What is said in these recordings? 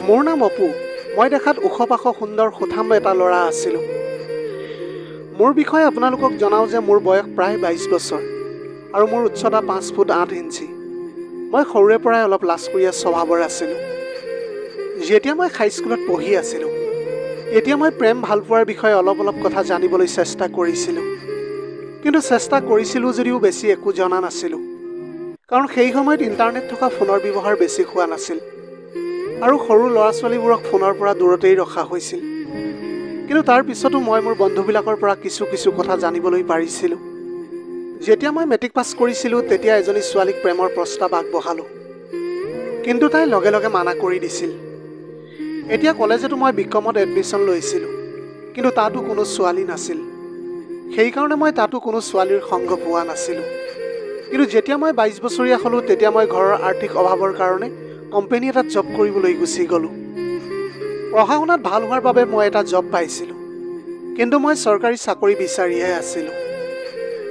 মোৰ নাম অপু। মই দেখাত ওখ-পাখ সুন্দৰ সুঠাম এটা ল'ৰা আছিলোঁ। মোৰ বিষয়ে আপোনালোকক জনাওঁ যে মোৰ বয়স প্ৰায় 22 বছৰ আৰু মোৰ উচ্চতা 5 ফুট 8 ইঞ্চি। মই সৰুৰে পৰাই অলপ লাজকুৰীয়া স্বভাৱৰ আছিলোঁ। যেতিয়া মই হাইস্কুলত পঢ়ি আছিলোঁ তেতিয়া মই প্ৰেম ভালপোৱাৰ বিষয়ে অলপ কথা জানিবলৈ চেষ্টা কৰিছিলোঁ। কিন্তু চেষ্টা কৰিছিলোঁ যদিও বেছি একো জনা নাছিলোঁ, কাৰণ সেই সময়ত ইণ্টাৰনেট থকা ফোনৰ ব্যৱহাৰ বেছি হোৱা নাছিল আৰু সৰু ল'ৰা-ছোৱালীবোৰক ফোনৰ পৰা দূৰতেই ৰখা হৈছিল। কিন্তু তাৰ পিছতো মই মোৰ বন্ধুবিলাকৰ পৰা কিছু কথা জানিবলৈ পাৰিছিলোঁ। যেতিয়া মই মেট্ৰিক পাছ কৰিছিলোঁ তেতিয়া এজনী ছোৱালীক প্ৰেমৰ প্ৰস্তাৱ আগবঢ়ালোঁ, কিন্তু তাই লগে মানা কৰি দিছিল। এতিয়া কলেজতো মই বিকমত এডমিশ্যন লৈছিলোঁ, কিন্তু তাতো কোনো ছোৱালী নাছিল। সেইকাৰণে মই তাতো কোনো ছোৱালীৰ সংগ পোৱা নাছিলোঁ। কিন্তু যেতিয়া মই 22 বছৰীয়া হ'লোঁ তেতিয়া মই ঘৰৰ আৰ্থিক অভাৱৰ কাৰণে কোম্পানী এটাত জব কৰিবলৈ গুচি গ'লোঁ। পঢ়া শুনাত ভাল হোৱাৰ বাবে মই এটা জব পাইছিলোঁ, কিন্তু মই চৰকাৰী চাকৰি বিচাৰিহে আছিলোঁ।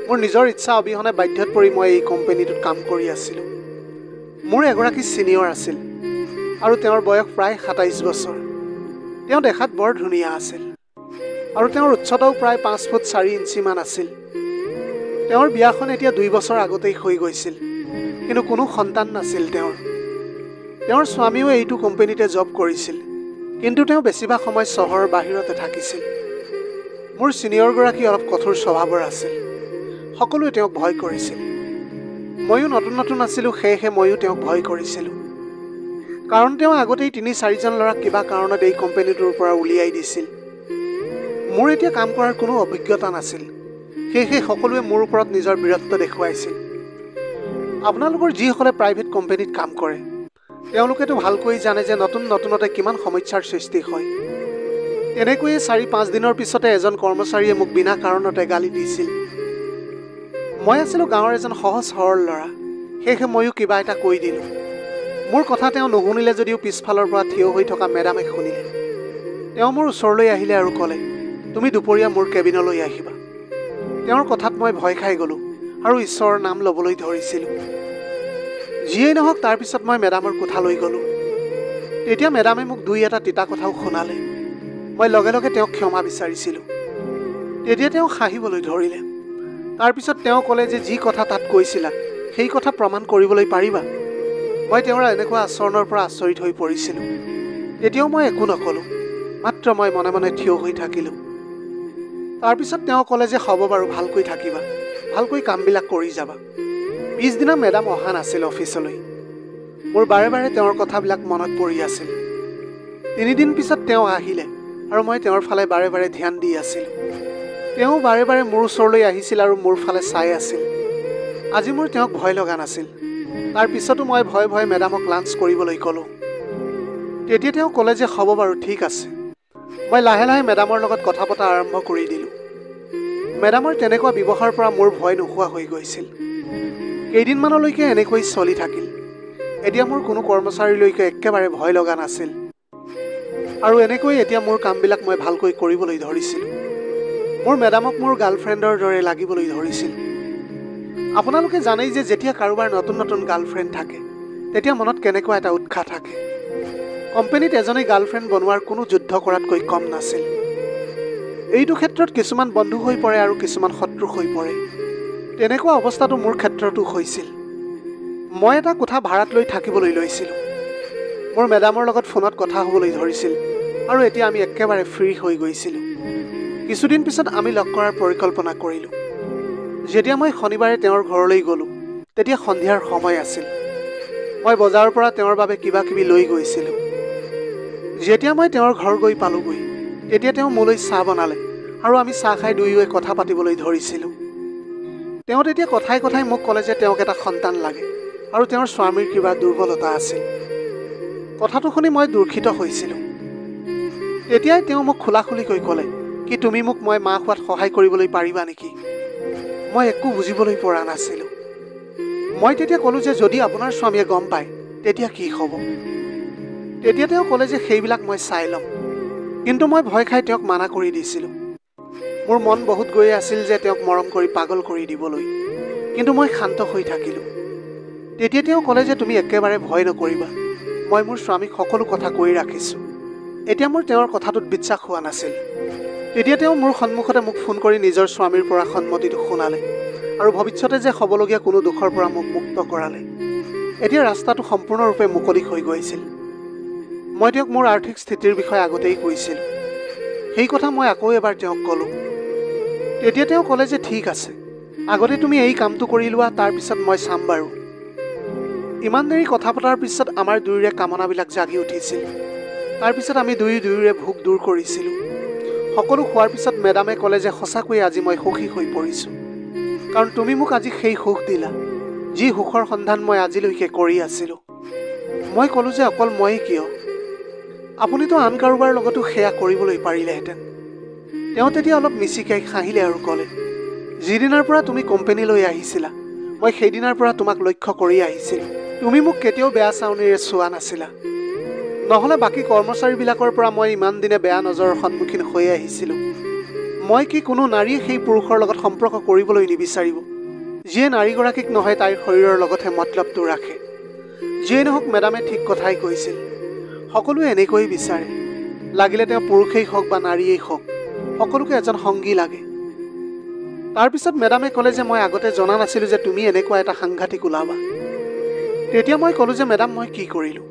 মোৰ নিজৰ ইচ্ছা অবিহনে বাধ্যত পৰি মই এই কোম্পানীটোত কাম কৰি আছিলোঁ। মোৰ এগৰাকী ছিনিয়ৰ আছিল আৰু তেওঁৰ বয়স প্ৰায় 27 বছৰ। তেওঁ দেখাত বৰ ধুনীয়া আছিল আৰু তেওঁৰ উচ্চতাও প্ৰায় 5 ফুট 4 ইঞ্চিমান আছিল। তেওঁৰ বিয়াখন এতিয়া 2 বছৰ আগতেই হৈ গৈছিল, কিন্তু কোনো সন্তান নাছিল তেওঁৰ। তেওঁৰ স্বামীও এইটো কোম্পানীতে জব কৰিছিল, কিন্তু তেওঁ বেছিভাগ সময় চহৰৰ বাহিৰতে থাকিছিল। মোৰ ছিনিয়ৰগৰাকী অলপ কঠোৰ স্বভাৱৰ আছিল। সকলোৱে তেওঁক ভয় কৰিছিল। ময়ো নতুন আছিলোঁ, সেয়েহে ময়ো তেওঁক ভয় কৰিছিলোঁ, কাৰণ তেওঁ আগতেই 3-4জন ল'ৰাক কিবা কাৰণত এই কোম্পানীটোৰ পৰা উলিয়াই দিছিল। মোৰ এতিয়া কাম কৰাৰ কোনো অভিজ্ঞতা নাছিল, সেয়েহে সকলোৱে মোৰ ওপৰত নিজৰ বীৰত্ব দেখুৱাইছিল। আপোনালোকৰ যিসকলে প্ৰাইভেট কোম্পানীত কাম কৰে তেওঁলোকেতো ভালকৈ জানে যে নতুনতে কিমান সমস্যাৰ সৃষ্টি হয়। তেনেকৈয়ে 4-5 দিনৰ পিছতে এজন কৰ্মচাৰীয়ে মোক বিনা কাৰণতে গালি দিছিল। মই আছিলোঁ গাঁৱৰ এজন সহজ সৰল ল'ৰা, সেয়েহে ময়ো কিবা এটা কৈ দিলোঁ। মোৰ কথা তেওঁ নুশুনিলে যদিও পিছফালৰ পৰা থিয় হৈ থকা মেডামে শুনিলে। তেওঁ মোৰ ওচৰলৈ আহিলে আৰু ক'লে, তুমি দুপৰীয়া মোৰ কেবিনলৈ আহিবা। তেওঁৰ কথাত মই ভয় খাই গ'লোঁ আৰু ঈশ্বৰৰ নাম ল'বলৈ ধৰিছিলোঁ। যিয়েই নহওক, তাৰপিছত মই মেডামৰ কোঠালৈ গ'লোঁ। তেতিয়া মেডামে মোক 2-এটা তিতা কথাও শুনালে। মই লগে তেওঁক ক্ষমা বিচাৰিছিলোঁ। তেতিয়া তেওঁ হাঁহিবলৈ ধৰিলে। তাৰপিছত তেওঁ ক'লে যে যি কথা তাত কৈছিলা সেই কথা প্ৰমাণ কৰিবলৈ পাৰিবা। মই তেওঁৰ এনেকুৱা আচৰণৰ পৰা আচৰিত হৈ পৰিছিলোঁ। তেতিয়াও মই একো নক'লোঁ, মাত্ৰ মই মনে থিয় হৈ থাকিলোঁ। তাৰপিছত তেওঁ ক'লে যে হ'ব বাৰু, ভালকৈ থাকিবা, ভালকৈ কামবিলাক কৰি যাবা। পিছদিনা মেডাম অহা নাছিল অফিচলৈ। মোৰ বাৰে তেওঁৰ কথাবিলাক মনত পৰি আছিল। 3 দিন পিছত তেওঁ আহিলে আৰু মই তেওঁৰ ফালে বাৰে ধ্যান দি আছিলোঁ। তেওঁ বাৰে মোৰ ওচৰলৈ আহিছিল আৰু মোৰ ফালে চাই আছিল। আজি মোৰ তেওঁক ভয় লগা নাছিল। তাৰ পিছতো মই ভয় মেডামক লাঞ্চ কৰিবলৈ ক'লোঁ। তেতিয়া তেওঁ ক'লে যে হ'ব বাৰু, ঠিক আছে। মই লাহে মেডামৰ লগত কথা পতা আৰম্ভ কৰি দিলোঁ। মেডামৰ তেনেকুৱা ব্যৱহাৰৰ পৰা মোৰ ভয় নোহোৱা হৈ গৈছিল। কেইদিনমানলৈকে এনেকৈ চলি থাকিল। এতিয়া মোৰ কোনো কৰ্মচাৰীলৈকে একেবাৰে ভয় লগা নাছিল আৰু এনেকৈ এতিয়া মোৰ কামবিলাক মই ভালকৈ কৰিবলৈ ধৰিছিলোঁ। মোৰ মেডামক মোৰ গাৰ্লফ্ৰেণ্ডৰ দৰে লাগিবলৈ ধৰিছিল। আপোনালোকে জানেই যে যেতিয়া কাৰোবাৰ নতুন গাৰ্লফ্ৰেণ্ড থাকে তেতিয়া মনত কেনেকুৱা এটা উৎসাহ থাকে। কোম্পানীত এজনী গাৰ্লফ্ৰেণ্ড বনোৱাৰ কোনো যুদ্ধ কৰাতকৈ কম নাছিল। এইটো ক্ষেত্ৰত কিছুমান বন্ধু হৈ পৰে আৰু কিছুমান শত্ৰু হৈ পৰে। তেনেকুৱা অৱস্থাটো মোৰ ক্ষেত্ৰতো হৈছিল। মই এটা কোঠা ভাড়াত লৈ থাকিবলৈ লৈছিলোঁ। মোৰ মেডামৰ লগত ফোনত কথা হ'বলৈ ধৰিছিল আৰু এতিয়া আমি একেবাৰে ফ্ৰী হৈ গৈছিলোঁ। কিছুদিন পিছত আমি লগ কৰাৰ পৰিকল্পনা কৰিলোঁ। যেতিয়া মই শনিবাৰে তেওঁৰ ঘৰলৈ গ'লোঁ তেতিয়া সন্ধিয়াৰ সময় আছিল। মই বজাৰৰ পৰা তেওঁৰ বাবে কিবা-কিবি লৈ গৈছিলোঁ। যেতিয়া মই তেওঁৰ ঘৰ গৈ পালোঁগৈ তেতিয়া তেওঁ মোলৈ চাহ বনালে আৰু আমি চাহ খাই দুয়োৱে কথা পাতিবলৈ ধৰিছিলোঁ। তেওঁ তেতিয়া কথাই মোক ক'লে যে তেওঁক এটা সন্তান লাগে আৰু তেওঁৰ স্বামীৰ কিবা দুৰ্বলতা আছিল। কথাটো শুনি মই দুঃখিত হৈছিলোঁ। তেতিয়াই তেওঁ মোক খোলাখুলিকৈ ক'লে, কি তুমি মোক মই মা হোৱাত সহায় কৰিবলৈ পাৰিবা নেকি? মই একো বুজিবলৈ পৰা নাছিলোঁ। মই তেতিয়া ক'লোঁ যে যদি আপোনাৰ স্বামীয়ে গম পায় তেতিয়া কি হ'ব? তেতিয়া তেওঁ ক'লে যে সেইবিলাক মই চাই ল'ম, কিন্তু মই ভয় খাই তেওঁক মানা কৰি দিছিলোঁ। মোৰ মন বহুত গৈ আছিল যে তেওঁক মৰম কৰি পাগল কৰি দিবলৈ, কিন্তু মই শান্ত হৈ থাকিলোঁ। তেতিয়া তেওঁ ক'লে যে তুমি একেবাৰে ভয় নকৰিবা, মই মোৰ স্বামীক সকলো কথা কৈ ৰাখিছোঁ। এতিয়া মোৰ তেওঁৰ কথাটোত বিশ্বাস হোৱা নাছিল। তেতিয়া তেওঁ মোৰ সন্মুখতে মোক ফোন কৰি নিজৰ স্বামীৰ পৰা সন্মতিটো শুনালে আৰু ভৱিষ্যতে যে হ'বলগীয়া কোনো দুখৰ পৰা মোক মুক্ত কৰালে। এতিয়া ৰাস্তাটো সম্পূৰ্ণৰূপে মুকলি হৈ গৈছিল। মই তেওঁক মোৰ আৰ্থিক স্থিতিৰ বিষয়ে আগতেই কৈছিলোঁ। সেই কথা মই আকৌ এবাৰ তেওঁক ক'লোঁ। তেতিয়া তেওঁ ক'লে যে ঠিক আছে, আগতে তুমি এই কামটো কৰি লোৱা, তাৰপিছত মই চাম বাৰু। ইমান দেৰি কথা পতাৰ পিছত আমাৰ দুয়োৰে কামনাবিলাক জাগি উঠিছিল। তাৰপিছত আমি দুয়োৰে ভোক দূৰ কৰিছিলোঁ। সকলো খোৱাৰ পিছত মেডামে ক'লে যে সঁচাকৈয়ে আজি মই সুখী হৈ পৰিছোঁ, কাৰণ তুমি মোক আজি সেই সুখ দিলা যি সুখৰ সন্ধান মই আজিলৈকে কৰি আছিলোঁ। মই ক'লোঁ যে অকল ময়ে কিয়, আপুনিতো আন কাৰোবাৰ লগতো সেয়া কৰিবলৈ পাৰিলেহেঁতেন। তেওঁ তেতিয়া অলপ মিচিকাই হাঁহিলে আৰু ক'লে, যিদিনাৰ পৰা তুমি কোম্পানীলৈ আহিছিলা মই সেইদিনাৰ পৰা তোমাক লক্ষ্য কৰি আহিছিলোঁ। তুমি মোক কেতিয়াও বেয়া চাউনিৰে চোৱা নাছিলা। নহ'লে বাকী কৰ্মচাৰীবিলাকৰ পৰা মই ইমান দিনে বেয়া নজৰৰ সন্মুখীন হৈ আহিছিলোঁ। মই কি কোনো নাৰীয়ে সেই পুৰুষৰ লগত সম্পৰ্ক কৰিবলৈ নিবিচাৰিব যিয়ে নাৰীগৰাকীক নহয় তাইৰ শৰীৰৰ লগতহে মতলবটো ৰাখে। যিয়ে নহওক মেডামে ঠিক কথাই কৈছিল। সকলোৱে এনেকৈয়ে বিচাৰে, লাগিলে তেওঁ পুৰুষেই হওক বা নাৰীয়েই হওক, সকলোকে এজন সংগী লাগে। তাৰপিছত মেডামে ক'লে যে মই আগতে জনা নাছিলোঁ যে তুমি এনেকুৱা এটা সাংঘাতিক ওলাবা। তেতিয়া মই ক'লোঁ যে মেডাম মই কি কৰিলোঁ?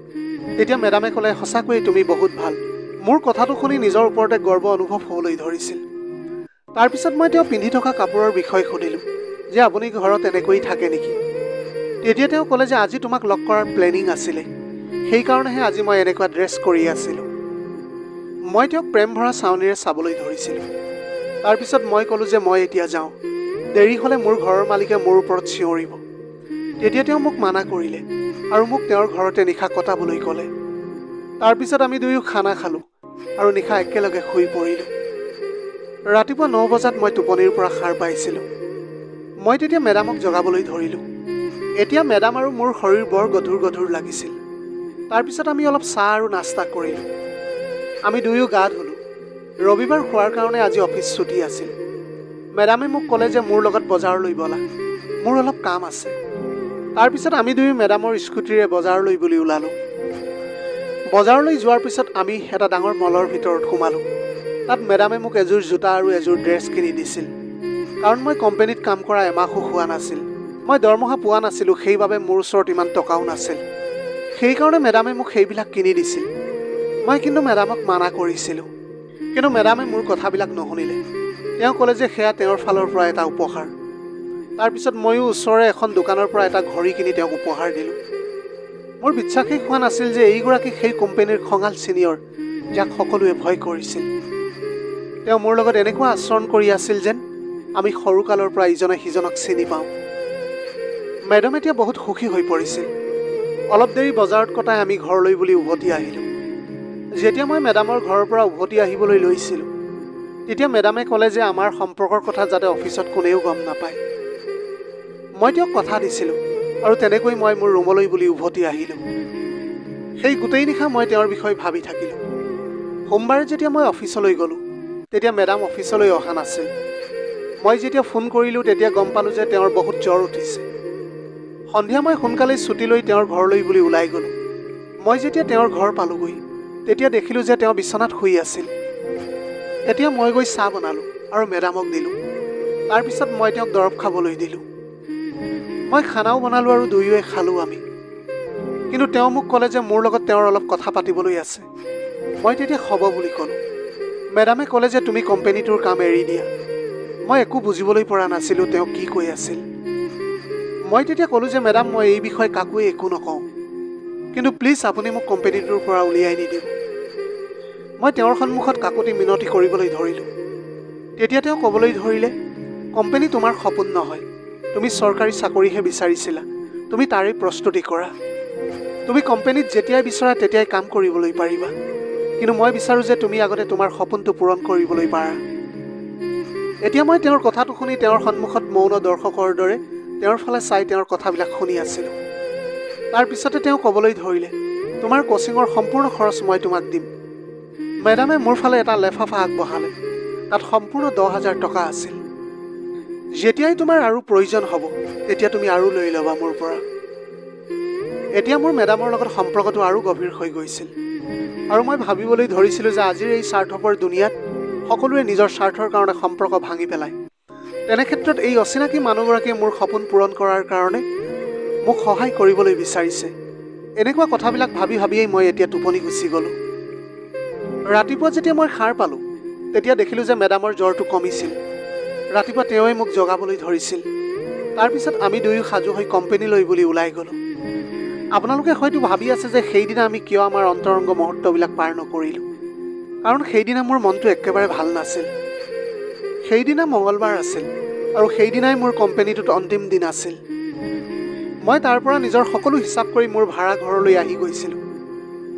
তেতিয়া মেডামে ক'লে, সঁচাকৈয়ে তুমি বহুত ভাল। মোৰ কথাটো শুনি নিজৰ ওপৰতে গৰ্ব অনুভৱ হ'বলৈ ধৰিছিল। তাৰপিছত মই তেওঁ পিন্ধি থকা কাপোৰৰ বিষয়ে সুধিলোঁ যে আপুনি ঘৰত এনেকৈ থাকে নেকি? তেতিয়া তেওঁ ক'লে যে আজি তোমাক লগ কৰাৰ প্লেনিং আছিলে, সেইকাৰণেহে আজি মই এনেকুৱা ড্ৰেছ কৰি আছিলোঁ। মই তেওঁক প্ৰেম ভৰা চাউনিৰে চাবলৈ ধৰিছিলোঁ। তাৰপিছত মই ক'লোঁ যে মই এতিয়া যাওঁ, দেৰি হ'লে মোৰ ঘৰৰ মালিকে মোৰ ওপৰত চিঞৰিব। তেতিয়া তেওঁ মোক মানা কৰিলে আৰু মোক তেওঁৰ ঘৰতে নিশা কটাবলৈ ক'লে। তাৰপিছত আমি দুয়ো খানা খালোঁ আৰু নিশা একেলগে শুই পৰিলোঁ। ৰাতিপুৱা 9 বজাত মই টোপনিৰ পৰা সাৰ পাইছিলোঁ। মই তেতিয়া মেডামক জগাবলৈ ধৰিলোঁ। এতিয়া মেডাম আৰু মোৰ শৰীৰ বৰ গধুৰ গধুৰ লাগিছিল। তাৰপিছত আমি অলপ চাহ আৰু নাস্তা কৰিলোঁ। আমি দুয়ো গা ধুলোঁ। ৰবিবাৰ হোৱাৰ কাৰণে আজি অফিচ ছুটি আছিল। মেডামে মোক ক'লে যে মোৰ লগত বজাৰলৈ ব'লা, মোৰ অলপ কাম আছে। তাৰপিছত আমি দুয়ো মেডামৰ স্কুটিৰে বজাৰলৈ বুলি ওলালোঁ। বজাৰলৈ যোৱাৰ পিছত আমি এটা ডাঙৰ মলৰ ভিতৰত সোমালোঁ। তাত মেডামে মোক এযোৰ জোতা আৰু এযোৰ ড্ৰেছ কিনি দিছিল, কাৰণ মই কোম্পানীত কাম কৰা এমাহো হোৱা নাছিল। মই দৰমহা পোৱা নাছিলোঁ, সেইবাবে মোৰ ওচৰত ইমান টকাও নাছিল। সেইকাৰণে মেডামে মোক সেইবিলাক কিনি দিছিল। মই কিন্তু মেডামক মানা কৰিছিলোঁ, কিন্তু মেডামে মোৰ কথাবিলাক নুশুনিলে। তেওঁ ক'লে যে সেয়া তেওঁৰ ফালৰ পৰা এটা উপহাৰ। তাৰপিছত ময়ো ওচৰৰে এখন দোকানৰ পৰা এটা ঘড়ী কিনি তেওঁক উপহাৰ দিলোঁ। মোৰ বিশ্বাসেই হোৱা নাছিল যে এইগৰাকী সেই কোম্পানীৰ খঙাল ছিনিয়ৰ যাক সকলোৱে ভয় কৰিছিল। তেওঁ মোৰ লগত এনেকুৱা আচৰণ কৰি আছিল যেন আমি সৰুকালৰ পৰা ইজনে সিজনক চিনি পাওঁ। মেডাম এতিয়া বহুত সুখী হৈ পৰিছিল। অলপ দেৰি বজাৰত কটাই আমি ঘৰলৈ বুলি উভতি আহিলোঁ। যেতিয়া মই মেডামৰ ঘৰৰ পৰা উভতি আহিবলৈ লৈছিলোঁ, তেতিয়া মেডামে ক'লে যে আমাৰ সম্পৰ্কৰ কথা যাতে অফিচত কোনেও গম নাপায়। মই তেওঁক কথা দিছিলোঁ আৰু তেনেকৈ মই মোৰ ৰুমলৈ বুলি উভতি আহিলোঁ। সেই গোটেই নিশা মই তেওঁৰ বিষয়ে ভাবি থাকিলোঁ। সোমবাৰে যেতিয়া মই অফিচলৈ গ'লোঁ, তেতিয়া মেডাম অফিচলৈ অহা নাছিল। মই যেতিয়া ফোন কৰিলোঁ তেতিয়া গম পালোঁ যে তেওঁৰ বহুত জ্বৰ উঠিছে। সন্ধিয়া মই সোনকালে ছুটি লৈ তেওঁৰ ঘৰলৈ বুলি ওলাই গ'লোঁ। মই যেতিয়া তেওঁৰ ঘৰ পালোঁগৈ, তেতিয়া দেখিলোঁ যে তেওঁ বিচনাত শুই আছিল। এতিয়া মই গৈ চাহ বনালোঁ আৰু মেডামক দিলোঁ। তাৰপিছত মই তেওঁক দৰৱ খাবলৈ দিলোঁ। মই খানাও বনালোঁ আৰু দুয়োৱে খালোঁ আমি। কিন্তু তেওঁ মোক ক'লে যে মোৰ লগত তেওঁৰ অলপ কথা পাতিবলৈ আছে। মই তেতিয়া হ'ব বুলি ক'লোঁ। মেডামে ক'লে যে তুমি কোম্পানীটোৰ কাম এৰি দিয়া। মই একো বুজিবলৈ পৰা নাছিলোঁ তেওঁ কি কৈ আছিল। মই তেতিয়া ক'লোঁ যে মেডাম মই এই বিষয়ে কাকোৱে একো নকওঁ, কিন্তু প্লিজ আপুনি মোক কোম্পানীটোৰ পৰা উলিয়াই নিদিব। মই তেওঁৰ সন্মুখত কাকতি মিনতি কৰিবলৈ ধৰিলোঁ। তেতিয়া তেওঁ ক'বলৈ ধৰিলে, কোম্পানী তোমাৰ সপোন নহয়, তুমি চৰকাৰী চাকৰিহে বিচাৰিছিলা, তুমি তাৰেই প্ৰস্তুতি কৰা। তুমি কোম্পানীত যেতিয়াই বিচৰা তেতিয়াই কাম কৰিবলৈ পাৰিবা, কিন্তু মই বিচাৰোঁ যে তুমি আগতে তোমাৰ সপোনটো পূৰণ কৰিবলৈ পাৰা। এতিয়া মই তেওঁৰ কথাটো শুনি তেওঁৰ সন্মুখত মৌন দৰ্শকৰ দৰে তেওঁৰ ফালে চাই তেওঁৰ কথাবিলাক শুনি আছিলোঁ। তাৰপিছতে তেওঁ ক'বলৈ ধৰিলে, তোমাৰ কোচিঙৰ সম্পূৰ্ণ খৰচ মই তোমাক দিম। মেডামে মোৰ ফালে এটা লেফাফা আগবঢ়ালে। তাত সম্পূৰ্ণ 10,000 টকা আছিল। যেতিয়াই তোমাৰ আৰু প্ৰয়োজন হ'ব তেতিয়া তুমি আৰু লৈ ল'বা মোৰ পৰা। এতিয়া মোৰ মেডামৰ লগত সম্পৰ্কটো আৰু গভীৰ হৈ গৈছিল আৰু মই ভাবিবলৈ ধৰিছিলোঁ যে আজিৰ এই স্বাৰ্থপৰ দুনিয়াত সকলোৱে নিজৰ স্বাৰ্থৰ কাৰণে সম্পৰ্ক ভাঙি পেলায়। তেনে ক্ষেত্ৰত এই অচিনাকি মানুহগৰাকীয়ে মোৰ সপোন পূৰণ কৰাৰ কাৰণে মোক সহায় কৰিবলৈ বিচাৰিছে। এনেকুৱা কথাবিলাক ভাবি ভাবিয়েই মই এতিয়া টোপনি গুচি গ'লোঁ। ৰাতিপুৱা যেতিয়া মই সাৰ পালোঁ তেতিয়া দেখিলোঁ যে মেডামৰ জ্বৰটো কমিছিল। ৰাতিপুৱা তেওঁৱে মোক জগাবলৈ ধৰিছিল। তাৰপিছত আমি দুয়ো সাজু হৈ কোম্পানীলৈ বুলি ওলাই গ'লোঁ। আপোনালোকে হয়তো ভাবি আছে যে সেইদিনা আমি কিয় আমাৰ অন্তৰংগ মুহূৰ্তবিলাক পাৰ নকৰিলোঁ, কাৰণ সেইদিনা মোৰ মনটো একেবাৰে ভাল নাছিল। সেইদিনা মঙলবাৰ আছিল আৰু সেইদিনাই মোৰ কোম্পানীটোত অন্তিম দিন আছিল। মই তাৰ পৰা নিজৰ সকলো হিচাপ কৰি মোৰ ভাড়া ঘৰলৈ আহি গৈছিলোঁ।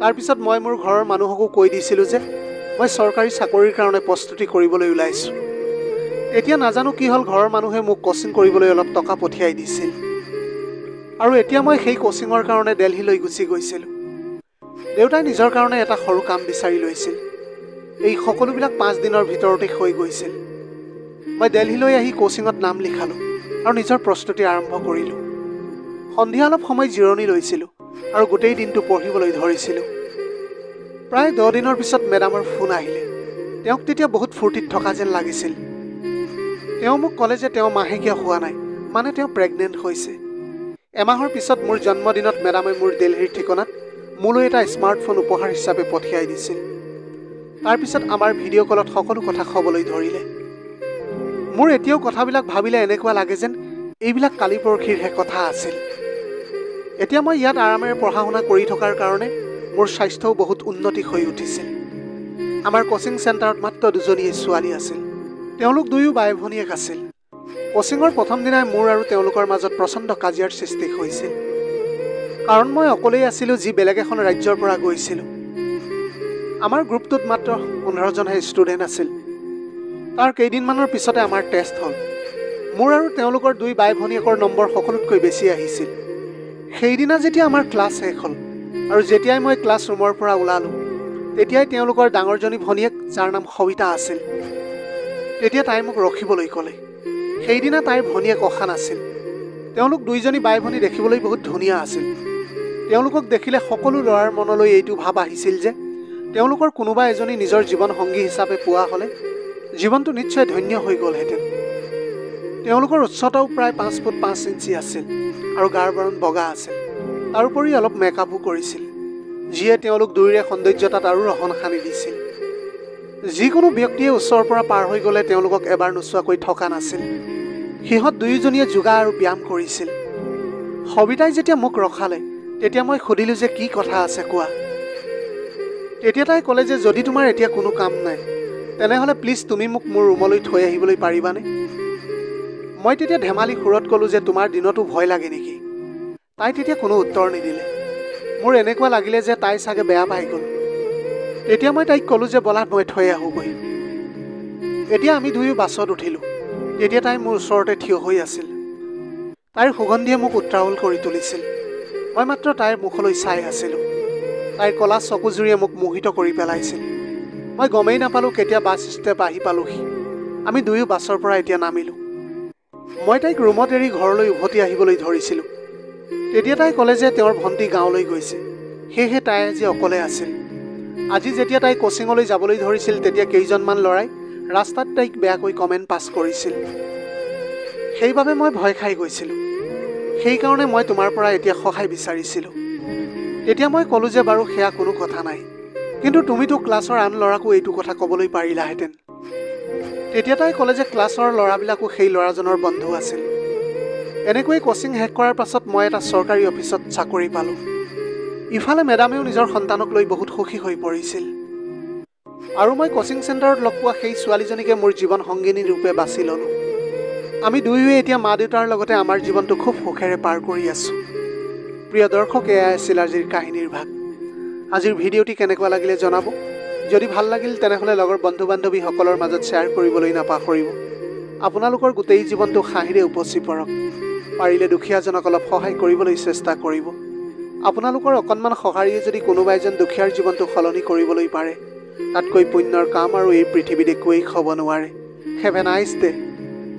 তাৰপিছত মই মোৰ ঘৰৰ মানুহকো কৈ দিছিলোঁ যে মই চৰকাৰী চাকৰিৰ কাৰণে প্ৰস্তুতি কৰিবলৈ ওলাইছোঁ। এতিয়া নাজানো কি হ'ল, ঘৰৰ মানুহে মোক কোচিং কৰিবলৈ অলপ টকা পঠিয়াই দিছিল আৰু এতিয়া মই সেই কোচিঙৰ কাৰণে দিল্লীলৈ গুচি গৈছিলোঁ। দেউতাই নিজৰ কাৰণে এটা সৰু কাম বিচাৰি লৈছিল। এই সকলোবিলাক 5 দিনৰ ভিতৰতে হৈ গৈছিল। মই দিল্লীলৈ আহি কোচিঙত নাম লিখালোঁ আৰু নিজৰ প্ৰস্তুতি আৰম্ভ কৰিলোঁ। সন্ধিয়া অলপ সময় জিৰণি লৈছিলোঁ আৰু গোটেই দিনটো পঢ়িবলৈ ধৰিছিলোঁ। প্ৰায় 10 দিনৰ পিছত মেডামৰ ফোন আহিলে। তেওঁক তেতিয়া বহুত ফূৰ্তিত থকা যেন লাগিছিল। তেওঁ মোক ক'লে যে তেওঁ মাহেকীয়া হোৱা নাই, মানে তেওঁ প্ৰেগনেণ্ট হৈছে। এমাহৰ পিছত মোৰ জন্মদিনত মেডামে মোৰ দিল্লীৰ ঠিকনাত মোলৈ এটা স্মাৰ্টফোন উপহাৰ হিচাপে পঠিয়াই দিছিল। তাৰপিছত আমাৰ ভিডিঅ' কলত সকলো কথা ক'বলৈ ধৰিলে। মোৰ এতিয়াও কথাবিলাক ভাবিলে এনেকুৱা লাগে যেন এইবিলাক কালি পৰহিৰহে কথা আছিল। এতিয়া মই ইয়াত আৰামেৰে পঢ়া শুনা কৰি থকাৰ কাৰণে মোৰ স্বাস্থ্যও বহুত উন্নতি হৈ উঠিছিল। আমাৰ কোচিং চেণ্টাৰত মাত্ৰ 2জনীয়ে ছোৱালী আছিল। তেওঁলোক দুয়ো বাই ভনীয়েক আছিল। কোচিঙৰ প্ৰথম দিনাই মোৰ আৰু তেওঁলোকৰ মাজত প্ৰচণ্ড কাজিয়াৰ সৃষ্টি হৈছিল, কাৰণ মই অকলেই আছিলোঁ যি বেলেগ এখন ৰাজ্যৰ পৰা গৈছিলোঁ। আমাৰ গ্ৰুপটোত মাত্ৰ 15জনহে ষ্টুডেণ্ট আছিল। তাৰ কেইদিনমানৰ পিছতে আমাৰ টেষ্ট হ'ল। মোৰ আৰু তেওঁলোকৰ 2 বাই ভনীয়েকৰ নম্বৰ সকলোতকৈ বেছি আহিছিল। সেইদিনা যেতিয়া আমাৰ ক্লাছ শেষ হ'ল আৰু যেতিয়াই মই ক্লাছ ৰুমৰ পৰা ওলালোঁ তেতিয়াই তেওঁলোকৰ ডাঙৰজনী ভনীয়েক, যাৰ নাম সবিতা আছিল, তেতিয়া তাই মোক ৰখিবলৈ ক'লে। সেইদিনা তাইৰ ভনীয়েক অহা নাছিল। তেওঁলোক 2জনী বাই ভনী দেখিবলৈ বহুত ধুনীয়া আছিল। তেওঁলোকক দেখিলে সকলো ল'ৰাৰ মনলৈ এইটো ভাৱ আহিছিল যে তেওঁলোকৰ কোনোবা এজনী নিজৰ জীৱন সংগী হিচাপে পোৱা হ'লে জীৱনটো নিশ্চয় ধন্য হৈ গ'লহেঁতেন। তেওঁলোকৰ উচ্চতাও প্ৰায় 5 ফুট 5 ইঞ্চি আছিল আৰু গাৰ বৰণ বগা আছিল। তাৰোপৰি অলপ মেকআপো কৰিছিল, যিয়ে তেওঁলোক দুয়োৰে সৌন্দৰ্যতাত আৰু ৰহণ সানি দিছিল। যিকোনো ব্যক্তিয়ে ওচৰৰ পৰা পাৰ হৈ গ'লে তেওঁলোকক এবাৰ নোচোৱাকৈ থকা নাছিল। সিহঁত 2জনীয়ে যোগা আৰু ব্যায়াম কৰিছিল। সবিতাই যেতিয়া মোক ৰখালে তেতিয়া মই সুধিলোঁ যে কি কথা আছে কোৱা। তেতিয়া তাই ক'লে যে যদি তোমাৰ এতিয়া কোনো কাম নাই তেনেহ'লে প্লিজ তুমি মোক মোৰ ৰুমলৈ থৈ আহিবলৈ পাৰিবানে? মই তেতিয়া ধেমালি সুৰত ক'লোঁ যে তোমাৰ দিনতো ভয় লাগে নেকি? তাই তেতিয়া কোনো উত্তৰ নিদিলে। মোৰ এনেকুৱা লাগিলে যে তাই চাগে বেয়া পাই গ'ল। তেতিয়া মই তাইক ক'লোঁ যে ব'লা মই থৈ আহোঁগৈ। এতিয়া আমি দুয়ো বাছত উঠিলোঁ। তেতিয়া তাই মোৰ ওচৰতে থিয় হৈ আছিল। তাইৰ সুগন্ধিয়ে মোক উত্ৰাৱল কৰি তুলিছিল। মই মাত্ৰ তাইৰ মুখলৈ চাই আছিলোঁ। তাইৰ ক'লা চকুজুৰিয়ে মোক মোহিত কৰি পেলাইছিল। মই গমেই নাপালোঁ কেতিয়া বাছ ষ্টেপ আহি পালোহি। আমি দুয়ো বাছৰ পৰা এতিয়া নামিলোঁ। মই তাইক ৰুমত এৰি ঘৰলৈ উভতি আহিবলৈ ধৰিছিলোঁ। তেতিয়া তাই ক'লে যে তেওঁৰ ভণ্টি গাঁৱলৈ গৈছে, সেয়েহে তাই আজি অকলে আছিল। আজি যেতিয়া তাই কোচিঙলৈ যাবলৈ ধৰিছিল তেতিয়া কেইজনমান ল'ৰাই ৰাস্তাত তাইক বেয়াকৈ কমেণ্ট পাছ কৰিছিল। সেইবাবে মই ভয় খাই গৈছিলোঁ। সেইকাৰণে মই তোমাৰ পৰা এতিয়া সহায় বিচাৰিছিলোঁ। তেতিয়া মই ক'লোঁ যে বাৰু সেয়া কোনো কথা নাই, কিন্তু তুমিতো ক্লাছৰ আন ল'ৰাকো এইটো কথা ক'বলৈ পাৰিলাহেঁতেন। তেতিয়া তাই ক'লে যে ক্লাছৰ ল'ৰাবিলাকো সেই ল'ৰাজনৰ বন্ধু আছিল। এনেকৈ কোচিং শেষ কৰাৰ পাছত মই এটা চৰকাৰী অফিচত চাকৰি পালোঁ। ইফালে মেডামেও নিজৰ সন্তানক লৈ বহুত সুখী হৈ পৰিছিল আৰু মই কোচিং চেণ্টাৰত লগ পোৱা সেই ছোৱালীজনীকে মোৰ জীৱন সংগিনী ৰূপে বাছি ল'লোঁ। আমি দুয়োৱে এতিয়া মা দেউতাৰ লগতে আমাৰ জীৱনটো খুব সুখেৰে পাৰ কৰি আছোঁ। প্ৰিয় দৰ্শক, এয়াই আছিল আজিৰ কাহিনীৰ ভাগ। আজিৰ ভিডিঅ'টি কেনেকুৱা লাগিলে জনাব। যদি ভাল লাগিল তেনেহ'লে লগৰ বন্ধু বান্ধৱীসকলৰ মাজত শ্বেয়াৰ কৰিবলৈ নাপাহৰিব। আপোনালোকৰ গোটেই জীৱনটো হাঁহিৰে উপচি পৰক। পাৰিলে দুখীয়াজনক অলপ সহায় কৰিবলৈ চেষ্টা কৰিব। আপোনালোকৰ অকণমান সঁহাৰিয়ে যদি কোনোবা এজন দুখীয়াৰ জীৱনটো সলনি কৰিবলৈ পাৰে, তাতকৈ পুণ্যৰ কাম আৰু এই পৃথিৱীত একোৱেই হ'ব নোৱাৰে। Have a nice day.